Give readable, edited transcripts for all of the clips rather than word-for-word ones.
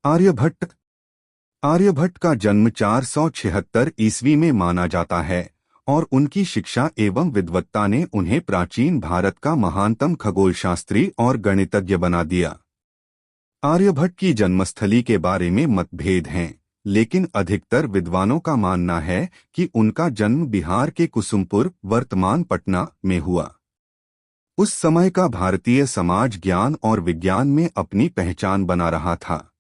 आर्यभट्ट। आर्यभट्ट का जन्म 476 ईस्वी में माना जाता है और उनकी शिक्षा एवं विद्वत्ता ने उन्हें प्राचीन भारत का महानतम खगोलशास्त्री और गणितज्ञ बना दिया। आर्यभट्ट की जन्मस्थली के बारे में मतभेद हैं, लेकिन अधिकतर विद्वानों का मानना है कि उनका जन्म बिहार के कुसुमपुर, वर्तमान पटना में हुआ। उस समय का भारतीय समाज ज्ञान और विज्ञान में अपनी पहचान बना रहा था।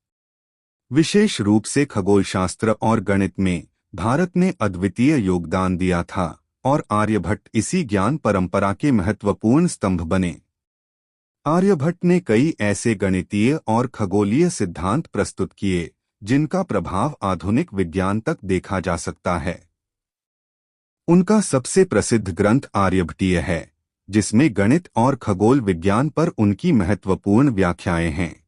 विशेष रूप से खगोलशास्त्र और गणित में भारत ने अद्वितीय योगदान दिया था और आर्यभट्ट इसी ज्ञान परंपरा के महत्वपूर्ण स्तंभ बने। आर्यभट्ट ने कई ऐसे गणितीय और खगोलीय सिद्धांत प्रस्तुत किए जिनका प्रभाव आधुनिक विज्ञान तक देखा जा सकता है। उनका सबसे प्रसिद्ध ग्रंथ आर्यभट्टीय है, जिसमें गणित और खगोल विज्ञान पर उनकी महत्वपूर्ण व्याख्याएं हैं।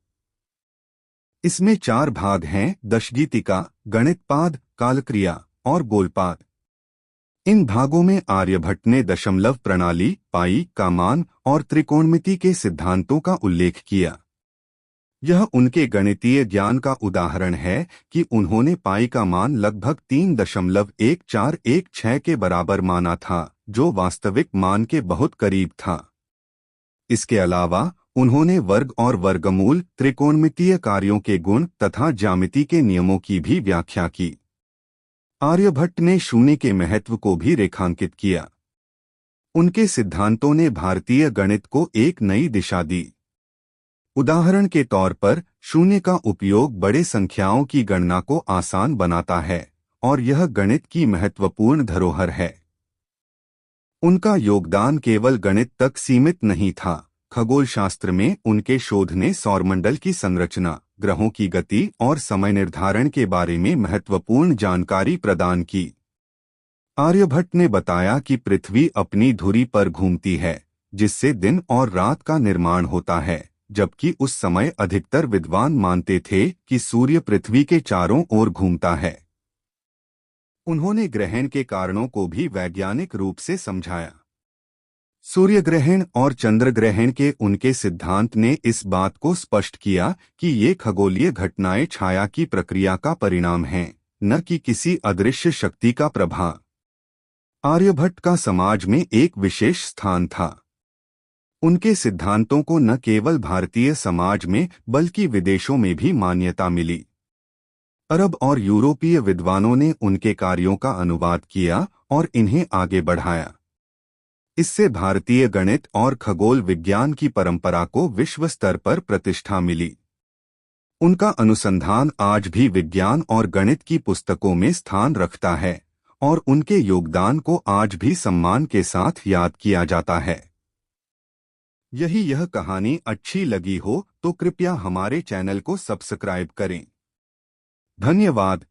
इसमें 4 भाग हैं: दशगीतिका, गणितपाद, कालक्रिया और गोलपाद। इन भागों में आर्यभट्ट ने दशमलव प्रणाली, पाई का मान और त्रिकोणमिति के सिद्धांतों का उल्लेख किया। यह उनके गणितीय ज्ञान का उदाहरण है कि उन्होंने पाई का मान लगभग 3.1416 के बराबर माना था, जो वास्तविक मान के बहुत करीब था। इसके अलावा उन्होंने वर्ग और वर्गमूल, त्रिकोणमितीय कार्यों के गुण तथा ज्यामिति के नियमों की भी व्याख्या की। आर्यभट्ट ने शून्य के महत्व को भी रेखांकित किया। उनके सिद्धांतों ने भारतीय गणित को एक नई दिशा दी। उदाहरण के तौर पर, शून्य का उपयोग बड़े संख्याओं की गणना को आसान बनाता है और यह गणित की महत्वपूर्ण धरोहर है। उनका योगदान केवल गणित तक सीमित नहीं था। खगोलशास्त्र में उनके शोध ने सौरमंडल की संरचना, ग्रहों की गति और समय निर्धारण के बारे में महत्वपूर्ण जानकारी प्रदान की। आर्यभट्ट ने बताया कि पृथ्वी अपनी धुरी पर घूमती है, जिससे दिन और रात का निर्माण होता है, जबकि उस समय अधिकतर विद्वान मानते थे कि सूर्य पृथ्वी के चारों ओर घूमता है। उन्होंने ग्रहण के कारणों को भी वैज्ञानिक रूप से समझाया। सूर्य ग्रहण और चंद्र ग्रहण के उनके सिद्धांत ने इस बात को स्पष्ट किया कि ये खगोलीय घटनाएं छाया की प्रक्रिया का परिणाम हैं, न कि किसी अदृश्य शक्ति का प्रभाव। आर्यभट्ट का समाज में एक विशेष स्थान था। उनके सिद्धांतों को न केवल भारतीय समाज में बल्कि विदेशों में भी मान्यता मिली। अरब और यूरोपीय विद्वानों ने उनके कार्यों का अनुवाद किया और इन्हें आगे बढ़ाया। इससे भारतीय गणित और खगोल विज्ञान की परंपरा को विश्व स्तर पर प्रतिष्ठा मिली। उनका अनुसंधान आज भी विज्ञान और गणित की पुस्तकों में स्थान रखता है और उनके योगदान को आज भी सम्मान के साथ याद किया जाता है। यह कहानी अच्छी लगी हो तो कृपया हमारे चैनल को सब्सक्राइब करें। धन्यवाद।